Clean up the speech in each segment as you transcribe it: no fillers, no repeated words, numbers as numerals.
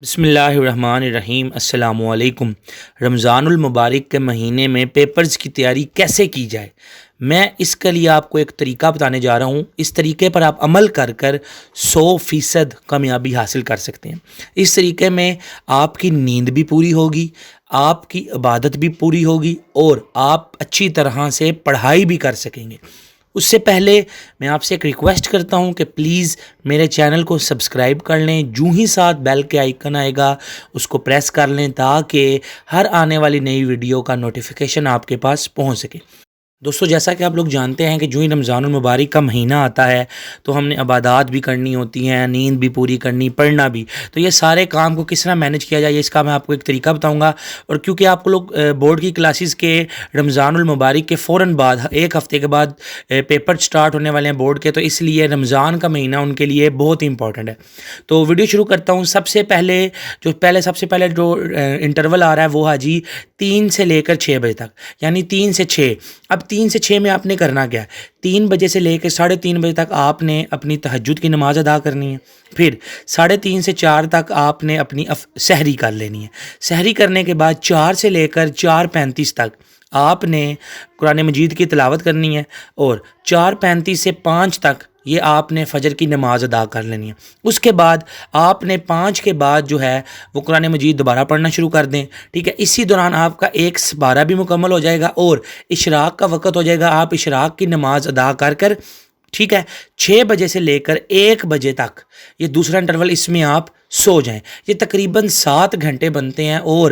بسم اللہ الرحمن الرحیم۔ السلام علیکم۔ رمضان المبارک کے مہینے میں پیپرز کی تیاری کیسے کی جائے، میں اس کے لیے آپ کو ایک طریقہ بتانے جا رہا ہوں۔ اس طریقے پر آپ عمل کر 100% کامیابی حاصل کر سکتے ہیں۔ اس طریقے میں آپ کی نیند بھی پوری ہوگی، آپ کی عبادت بھی پوری ہوگی اور آپ اچھی طرح سے پڑھائی بھی کر سکیں گے۔ اس سے پہلے میں آپ سے ایک ریکویسٹ کرتا ہوں کہ پلیز میرے چینل کو سبسکرائب کر لیں، جو ہی ساتھ بیل کے آئیکن آئے گا اس کو پریس کر لیں تاکہ ہر آنے والی نئی ویڈیو کا نوٹیفیکیشن آپ کے پاس پہنچ سکے۔ دوستو، جیسا کہ آپ لوگ جانتے ہیں کہ جو ہی رمضان المبارک کا مہینہ آتا ہے تو ہم نے عبادات بھی کرنی ہوتی ہیں، نیند بھی پوری کرنی، پڑھنا بھی۔ تو یہ سارے کام کو کس طرح مینج کیا جائے، اس کا میں آپ کو ایک طریقہ بتاؤں گا۔ اور کیونکہ آپ کو لوگ بورڈ کی کلاسز کے رمضان المبارک کے فوراً بعد ایک ہفتے کے بعد پیپر سٹارٹ ہونے والے ہیں بورڈ کے، تو اس لیے رمضان کا مہینہ ان کے لیے بہت ہی امپورٹنٹ ہے۔ تو ویڈیو شروع کرتا ہوں۔ سب سے پہلے جو انٹرول آ رہا ہے وہ ہے جی 3 سے لے کر 6 بجے تک، یعنی 3 سے 6۔ اب 3 سے 6 میں آپ نے کرنا کیا ہے، 3 بجے سے لے کے 3:30 بجے تک آپ نے اپنی تہجد کی نماز ادا کرنی ہے۔ پھر 3:30 سے 4 تک آپ نے اپنی سحری کر لینی ہے۔ سحری کرنے کے بعد 4 سے لے کر 4:35 تک آپ نے قرآن مجید کی تلاوت کرنی ہے، اور 4:35 سے 5 تک یہ آپ نے فجر کی نماز ادا کر لینی ہے۔ اس کے بعد آپ نے 5 کے بعد جو ہے وہ قرآن مجید دوبارہ پڑھنا شروع کر دیں، ٹھیک ہے۔ اسی دوران آپ کا ایک سپارہ بھی مکمل ہو جائے گا اور اشراق کا وقت ہو جائے گا۔ آپ اشراق کی نماز ادا کر ٹھیک ہے 6 بجے سے لے کر 1 بجے تک یہ دوسرا انٹرول، اس میں آپ سو جائیں۔ یہ تقریباً 7 گھنٹے بنتے ہیں، اور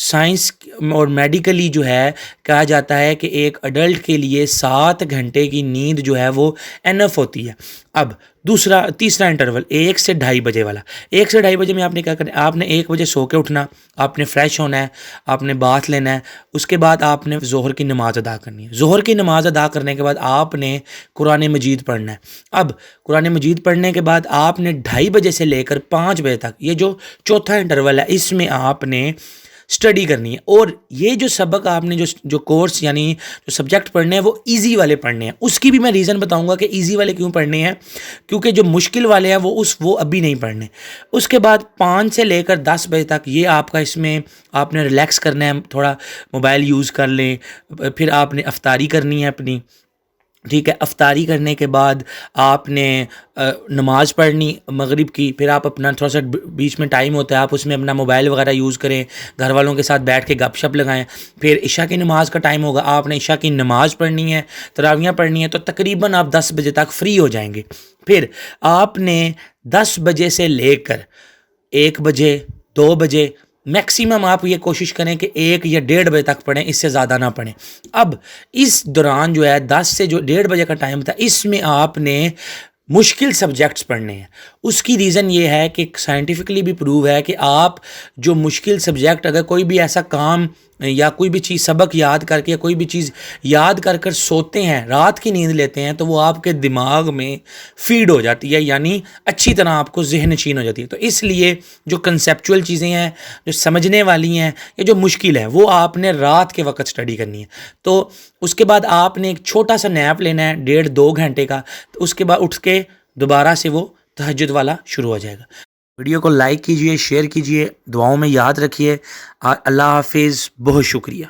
سائنس اور میڈیکلی جو ہے کہا جاتا ہے کہ ایک اڈلٹ کے لیے 7 گھنٹے کی نیند جو ہے وہ انف ہوتی ہے۔ اب تیسرا انٹرول 1 سے 2:30 بجے والا۔ 1 سے 2:30 بجے میں آپ نے کیا کرنا ہے، آپ نے 1 بجے سو کے اٹھنا، آپ نے فریش ہونا ہے، آپ نے باتھ لینا ہے۔ اس کے بعد آپ نے ظہر کی نماز ادا کرنی ہے۔ ظہر کی نماز ادا کرنے کے بعد آپ نے قرآن مجید پڑھنا ہے۔ اب قرآن مجید پڑھنے کے بعد آپ نے 2:30 بجے سے لے کر 5 بجے تک، یہ جو چوتھا انٹرول ہے، اس میں آپ نے اسٹڈی کرنی ہے۔ اور یہ جو سبق آپ نے جو کورس یعنی جو سبجیکٹ پڑھنے ہیں وہ ایزی والے پڑھنے ہیں۔ اس کی بھی میں ریزن بتاؤں گا کہ ایزی والے کیوں پڑھنے ہیں، کیونکہ جو مشکل والے ہیں وہ ابھی نہیں پڑھنے۔ اس کے بعد 5 سے لے کر 10 بجے تک یہ آپ کا، اس میں آپ نے ریلیکس کرنا ہے، تھوڑا موبائل یوز کر لیں۔ پھر آپ نے افطاری کرنی ہے اپنی، ٹھیک ہے۔ افطاری کرنے کے بعد آپ نے نماز پڑھنی مغرب کی۔ پھر آپ اپنا تھوڑا سا بیچ میں ٹائم ہوتا ہے، آپ اس میں اپنا موبائل وغیرہ یوز کریں، گھر والوں کے ساتھ بیٹھ کے گپ شپ لگائیں۔ پھر عشاء کی نماز کا ٹائم ہوگا، آپ نے عشاء کی نماز پڑھنی ہے، تراویحیں پڑھنی ہے، تو تقریباً آپ 10 بجے تک فری ہو جائیں گے۔ پھر آپ نے 10 بجے سے لے کر 1 بجے 2 بجے میکسیمم آپ یہ کوشش کریں کہ 1 یا 1:30 بجے تک پڑھیں، اس سے زیادہ نہ پڑھیں۔ اب اس دوران جو ہے 10 سے جو 1:30 بجے کا ٹائم تھا، اس میں آپ نے مشکل سبجیکٹس پڑھنے ہیں۔ اس کی ریزن یہ ہے کہ سائنٹیفکلی بھی پروو ہے کہ آپ جو مشکل سبجیکٹ، اگر کوئی بھی ایسا کام یا کوئی بھی چیز سبق یاد کر کے یا کوئی بھی چیز یاد کر سوتے ہیں، رات کی نیند لیتے ہیں، تو وہ آپ کے دماغ میں فیڈ ہو جاتی ہے، یعنی اچھی طرح آپ کو ذہن نشین ہو جاتی ہے۔ تو اس لیے جو کنسیپچول چیزیں ہیں، جو سمجھنے والی ہیں یا جو مشکل ہے، وہ آپ نے رات کے وقت اسٹڈی کرنی ہے۔ تو اس کے بعد آپ نے ایک چھوٹا سا نیپ لینا ہے 1.5-2 گھنٹے کا، تو اس کے بعد اٹھ کے دوبارہ سے وہ تہجد والا شروع ہو جائے گا۔ ویڈیو کو لائک کیجئے، شیئر کیجئے، دعاؤں میں یاد رکھیے۔ اللہ حافظ، بہت شکریہ۔